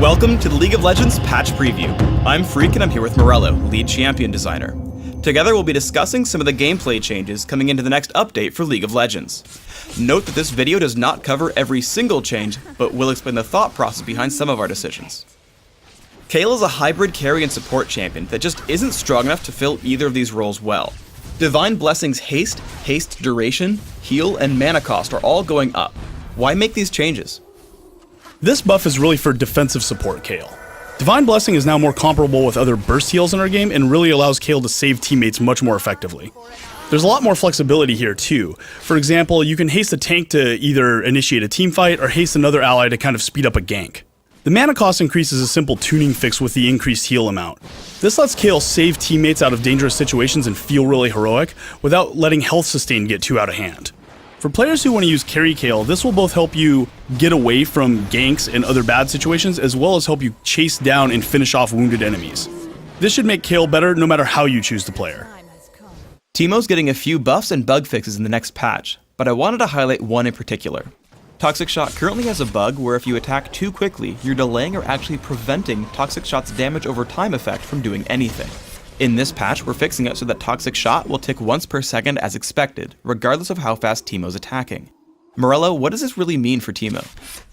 Welcome to the League of Legends Patch Preview. I'm Freak and I'm here with Morello, lead champion designer. Together we'll be discussing some of the gameplay changes coming into the next update for League of Legends. Note that this video does not cover every single change, but will explain the thought process behind some of our decisions. Kayle is a hybrid carry and support champion that just isn't strong enough to fill either of these roles well. Divine Blessing's haste, duration, heal, and mana cost are all going up. Why make these changes? This buff is really for defensive support Kayle. Divine Blessing is now more comparable with other burst heals in our game and really allows Kayle to save teammates much more effectively. There's a lot more flexibility here too. For example, you can haste a tank to either initiate a team fight or haste another ally to kind of speed up a gank. The mana cost increase is a simple tuning fix with the increased heal amount. This lets Kayle save teammates out of dangerous situations and feel really heroic without letting health sustain get too out of hand. For players who want to use carry Kayle, this will both help you get away from ganks and other bad situations, as well as help you chase down and finish off wounded enemies. This should make Kayle better no matter how you choose to play her. Teemo's getting a few buffs and bug fixes in the next patch, but I wanted to highlight one in particular. Toxic Shot currently has a bug where if you attack too quickly, you're delaying or actually preventing Toxic Shot's damage over time effect from doing anything. In this patch, we're fixing it so that Toxic Shot will tick once per second as expected, regardless of how fast Teemo's attacking. Morello, what does this really mean for Teemo?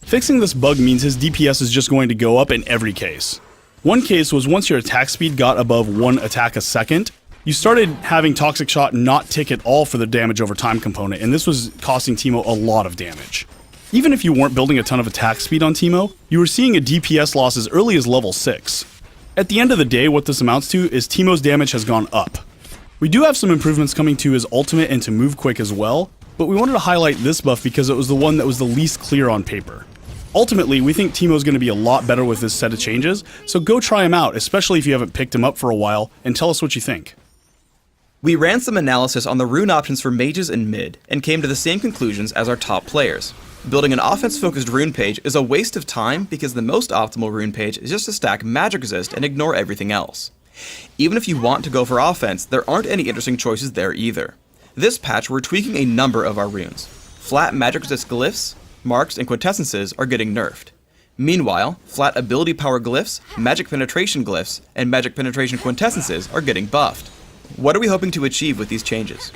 Fixing this bug means his DPS is just going to go up in every case. One case was once your attack speed got above 1 attack a second, you started having Toxic Shot not tick at all for the damage over time component, and this was costing Teemo a lot of damage. Even if you weren't building a ton of attack speed on Teemo, you were seeing a DPS loss as early as level 6. At the end of the day, what this amounts to is Teemo's damage has gone up. We do have some improvements coming to his ultimate and to move quick as well, but we wanted to highlight this buff because it was the one that was the least clear on paper. Ultimately, we think Teemo's going to be a lot better with this set of changes, so go try him out, especially if you haven't picked him up for a while, and tell us what you think. We ran some analysis on the rune options for mages and mid, and came to the same conclusions as our top players. Building an offense-focused rune page is a waste of time because the most optimal rune page is just to stack magic resist and ignore everything else. Even if you want to go for offense, there aren't any interesting choices there either. This patch, we're tweaking a number of our runes. Flat magic resist glyphs, marks, and quintessences are getting nerfed. Meanwhile, flat ability power glyphs, magic penetration glyphs, and magic penetration quintessences are getting buffed. What are we hoping to achieve with these changes?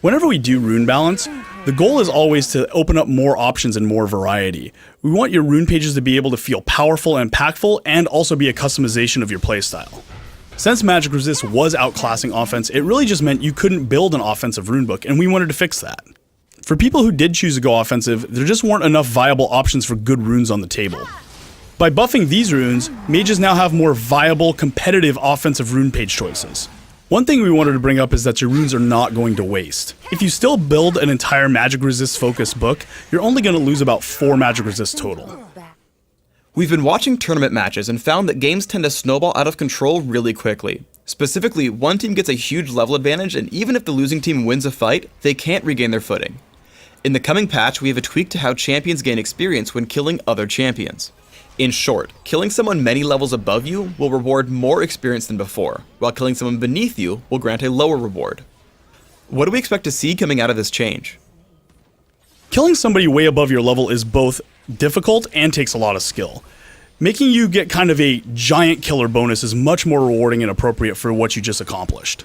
Whenever we do rune balance, the goal is always to open up more options and more variety. We want your rune pages to be able to feel powerful and impactful and also be a customization of your playstyle. Since magic resist was outclassing offense, it really just meant you couldn't build an offensive runebook, and we wanted to fix that. For people who did choose to go offensive, there just weren't enough viable options for good runes on the table. By buffing these runes, mages now have more viable, competitive offensive rune page choices. One thing we wanted to bring up is that your runes are not going to waste. If you still build an entire magic resist focused book, you're only going to lose about 4 magic resist total. We've been watching tournament matches and found that games tend to snowball out of control really quickly. Specifically, one team gets a huge level advantage, and even if the losing team wins a fight, they can't regain their footing. In the coming patch, we have a tweak to how champions gain experience when killing other champions. In short, killing someone many levels above you will reward more experience than before, while killing someone beneath you will grant a lower reward. What do we expect to see coming out of this change? Killing somebody way above your level is both difficult and takes a lot of skill. Making you get kind of a giant killer bonus is much more rewarding and appropriate for what you just accomplished.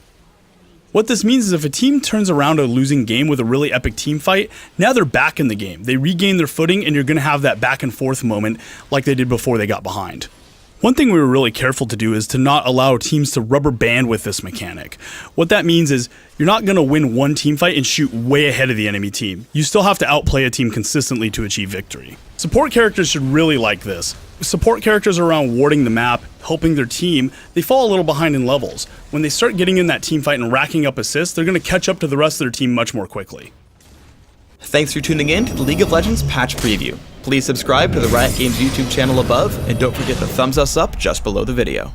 What this means is if a team turns around a losing game with a really epic team fight, now they're back in the game. They regain their footing and you're going to have that back and forth moment like they did before they got behind. One thing we were really careful to do is to not allow teams to rubber band with this mechanic. What that means is you're not going to win one team fight and shoot way ahead of the enemy team. You still have to outplay a team consistently to achieve victory. Support characters should really like this. Support characters are around warding the map, helping their team. They fall a little behind in levels. When they start getting in that team fight and racking up assists, they're going to catch up to the rest of their team much more quickly. Thanks for tuning in to the League of Legends Patch Preview. Please subscribe to the Riot Games YouTube channel above, and don't forget to thumbs us up just below the video.